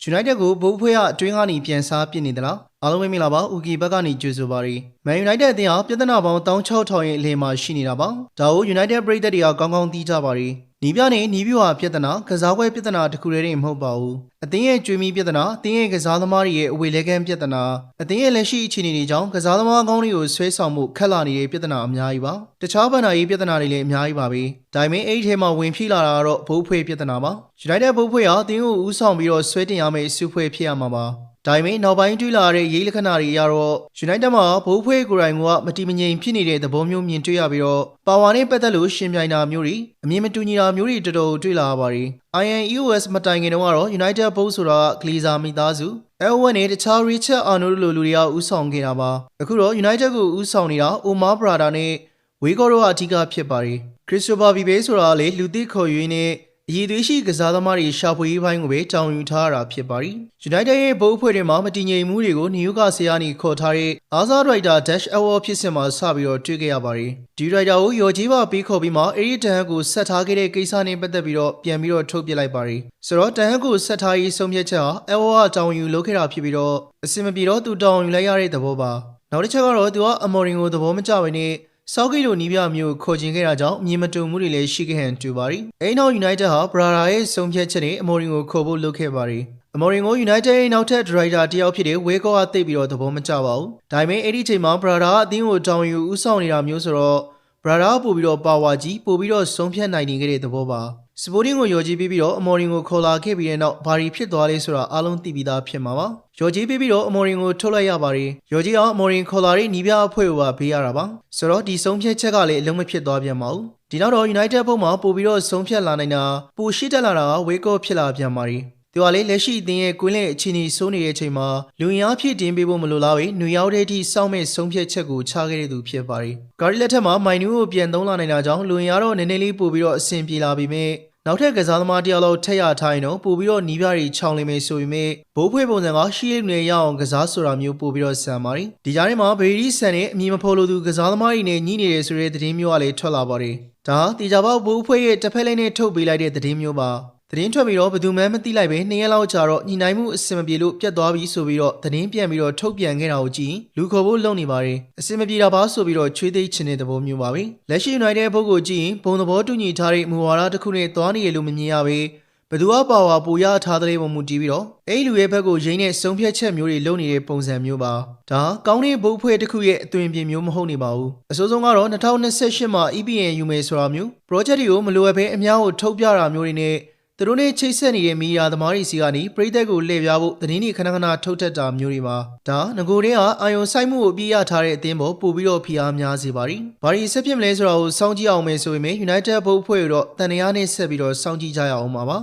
United ကိုဘိုးဖွဲကအတွင်းကနေပြန်စားပြစ်နေသလားအားလုံးပဲမင်္ဂလာပါဦးကီဘက်ကနေကြိုဆိုပါရစေ Man United အသင်းဟာပြဿနာပေါင်း16000ရဲ့အလယ်မှာရှိနေတာပါဒါကို United ပရိသတ်တွေကကောင်းကောင်းသိကြပါရစေနီးပြနဲ့နီးပြွာပြဿနာကစားပွဲပြဿနာတခုတည်းမဟုတ်ပါဘူးအသင်းရဲ့ကြွေးမီပြဿနာအသင်းရဲ့ကစားသမားတွေရဲ့အဝေလဲကန်းပြဿနာအသင်းရဲ့လက်ရှိအခြေအနေတွေကြောင့်ကစားသမားကောင်းတွေကိုဆွဲဆောင်မှုခက်လာနေတဲ့ပြဿနာအများကြီးပါတခြားဘဏ္ဍာရေးပြဿနာတွေလည်းအများကြီးပါပဲဒါပေမဲ့အဲ့ဒီထဲမှာဝင်ဖြည့်လာတာကတော့ဘိုးဖွဲပြဿနာပါ United ဘိုးဖွဲဟာအသင်းကိုဦးဆောင်ပြီးတော့ဆွဲတင်ရမယ့်စုဖွဲ့ဖြစ်ရမှာပါဒါပေမဲ့နောက်ပိုင်းတွေ့လာတဲ့ရေးလက္ခဏာတွေအရတော့ United မှာဘိုးဖွဲကိုယ်တိုင်ကမတိမငြိမ်ဖြစ်နေတဲ့သဘောမျိုးမြင်တွေ့ရပြီးတော့ပါဝါနဲ့ပတ်သက်လို့ရှင်ပြိုင်တာမျိုးတွေအမြင်မတူညီတာမျိုးတွေတော်တော်တွေ့လာရပါတယ် INEOS မတိုင်ခင်တုန်းကတော့ United ဘိုးဆိုတာဂလီဇာမိသားစု Elway နဲ့တခြား Richard Arnold လိုလူတွေကဦးဆောင်ခဲ့တာပါအခုတော့ United ကိုဦးဆောင်နေတာ Omar Brada နဲ့ Weghorst တို့အဓိကဖြစ်ပါတယ် Christopher Vibe ဆိုတာလေလူသိခေါ်ရွေးနဲ့အည်သွေးရှိကစားသမားတွေရှာဖွေရေးပိုင်းကိုပဲတောင်းယူထားရတာဖြစ်ပါတယ်။ United ရဲ့ဘိုးအဖွဲ့တွေမှာမတည်ငြိမ်မှုတွေကိုနယူကာဆယ်ကနေခေါ်ထားတဲ့အားစားဒရိုက်တာ Dash Award ဖြစ်စဉ်မှာစပြီးတော့တွေ့ခဲ့ရပါတယ်။ဒီဒရိုက်တာကိုရော်ကြီးပါပြီးခေါ်ပြီးမှအဲဒီတန်ဟက်ကိုဆက်ထားခဲ့တဲ့ကိစ္စနဲ့ပတ်သက်ပြီးတော့ပြန်ပြီးတော့ထုတ်ပြလိုက်ပါတယ်။ဆိုတော့တန်ဟက်ကိုဆက်ထားရေးဆုံးဖြတ်ချက်ဟာ Award တောင်းယူလုပ်ခဲ့တာဖြစ်ပြီးတော့အစင်မပြေတော့သူတောင်းယူလိုက်ရတဲ့သဘောပါ။နောက်တစ်ချက်ကတော့သူကအမော်ရင်ကိုသဘောမကျဘဲနဲ့စောက်ဂိတ်လိုနီးပြမျိုးခေါ်ကျင်ခဲ့တာကြောင့်အမြင်မတူမှုတွေလည်းရှိခဲ့ဟန်တူပါတယ်။အဲဒီနောက် United ဟာ Brada ရဲ့ဆုံးဖြတ်ချက်နဲ့အမော်ရင်ကိုခေါ်ဖို့လုပ်ခဲ့ပါတယ်။အမော်ရင်ကို United ရဲ့နောက်ထပ်ဒရိုက်တာတယောက်ဖြစ်တဲ့ Weghorst ကသိပြီးတော့သဘောမကျပါဘူး။ဒါပေမဲ့အဲ့ဒီချိန်မှာ Brada အသင်းကိုတောင်းယူဦးဆောင်နေတာမျိုးဆိုတော့ Brada ပို့ပြီးတော့ပါဝါကြီးပို့ပြီးတော့ဆုံးဖြတ်နိုင်နေခဲ့တဲ့သဘောပါ။ Sporting ကိုရော်ကြီးပေးပြီးတော့အမော်ရင်ကိုခေါ်လာခဲ့ပြီးတဲ့နောက်ဘာတွေဖြစ်သွားလဲဆိုတာအားလုံးသိပြီးသားဖြစ်မှာပါ။ရော်ကြီးပေးပြီးတော့အမော်ရင်ကိုထုတ်လိုက်ရပါတယ်။ရော်ကြီးအောင်အမော်ရင်ခေါ်လာတဲ့နီးပြအဖွဲ့ကိုပါဘေးရတာပါ။ဆိုတော့ဒီဆုံးဖြတ်ချက်ကလည်းအလုံးမဖြစ်သွားပြန်ပါဘူး။ဒီနောက်တော့ United ဘုံမှာပို့ပြီးတော့ဆုံးဖြတ်လာနိုင်တာပိုရှိတက်လာတာက Weghorst ဖြစ်လာပြန်ပါတယ်။သူကလည်းလက်ရှိအသင်းရဲ့ကွင်းလက်အခြေအနေဆိုးနေတဲ့အချိန်မှာလူရင်းအားဖြည့်တင်ပေးဖို့မလိုလားပဲနွေရောက်တဲ့အထိစောင့်မဲ့ဆုံးဖြတ်ချက်ကိုချခဲ့တဲ့သူဖြစ်ပါတယ်။ဂါရီလက်ထက်မှာမိုင်နူးကိုပြန်သုံးလာနိုင်တာကြောင့်လူရင်းအားတော့နည်းနည်းလေးပို့ပြီးတော့အဆင်ပြေလာပြီးမြဲနောက်ထပ်ကစားသမားတယောက်လောက်ထက်ရထားရင်တော့ပို့ပြီးတော့နီးပြတွေခြောင်လိမ့်မယ်ဆိုပေမဲ့ဘိုးဖွဲပုံစံကရှိရနေရအောင်ကစားဆိုတာမျိုးပို့ပြီးတော့ဆန်ပါတယ်ဒီကြားထဲမှာဘေရီဆန်နဲ့အမည်မဖော်လို့သူကစားသမားတွေနဲ့ညှိနေတယ်ဆိုတဲ့သတင်းမျိုးကလည်းထွက်လာပါတယ်ဒါတေချာပေါက်ဘိုးဖွဲရဲ့တစ်ဖက်လေးနဲ့ထုတ်ပေးလိုက်တဲ့သတင်းမျိုးပါသတင်းထွက်ပြီးတော့ဘယ်သူမှမသိလိုက်ပဲ2ရက်လောက်ကြာတော့ညီနိုင်မှုအစင်မပြေလို့ပြတ်သွားပြီဆိုပြီးတော့သတင်းပြန်ပြီးတော့ထုတ်ပြန်ခဲ့တာကိုကြည့်လူခေါ်ဖို့လုပ်နေပါတယ်အစင်မပြေတာပါဆိုပြီးတော့ချွေးသိမ်းချင်တဲ့သဘောမျိုးပါပဲလက်ရှိ United ဘုတ်ကိုကြည့်ရင်ဘုံသဘောတူညီထားတဲ့မူဝါဒတစ်ခုနဲ့သွားနေရလို့မမြင်ရပဲဘသူကပါဝါပူရထားတဲ့ပုံမူတည်ပြီးတော့အဲ့လူရဲ့ဘက်ကိုရင်းနဲ့ဆုံးဖြတ်ချက်မျိုးတွေလုပ်နေတဲ့ပုံစံမျိုးပါဒါကောင်းတဲ့ဘုတ်ဖွဲ့တစ်ခုရဲ့အသွင်ပြင်မျိုးမဟုတ်နေပါဘူးအစိုးဆုံးကတော့2028မှာ EPN ယူမယ်ဆိုတာမျိုး project တွေကိုမလိုအပ်ဘဲအများကိုထုတ်ပြတာမျိုးတွေနဲ့သူတို့နဲ့ချိတ်ဆက်နေတဲ့မီဒီယာသမားတွေစီကနေပရိသတ်ကိုလှည့်ပြဖို့သတင်းတွေခဏခဏထုတ်ထက်တာမျိုးတွေပါဒါငကိုတဲ့ကအာယုံစိုက်မှုကိုပြရထားတဲ့အသင်းပေါ်ပို့ပြီးတော့ဖိအားများစေပါတယ်ဘာတွေဆက်ဖြစ်မလဲဆိုတာကိုစောင့်ကြည့်အောင်မယ်ဆိုပေမဲ့ United ဘုတ်ဖွဲ့တော့တန်တရားနဲ့ဆက်ပြီးတော့စောင့်ကြည့်ကြရအောင်ပါ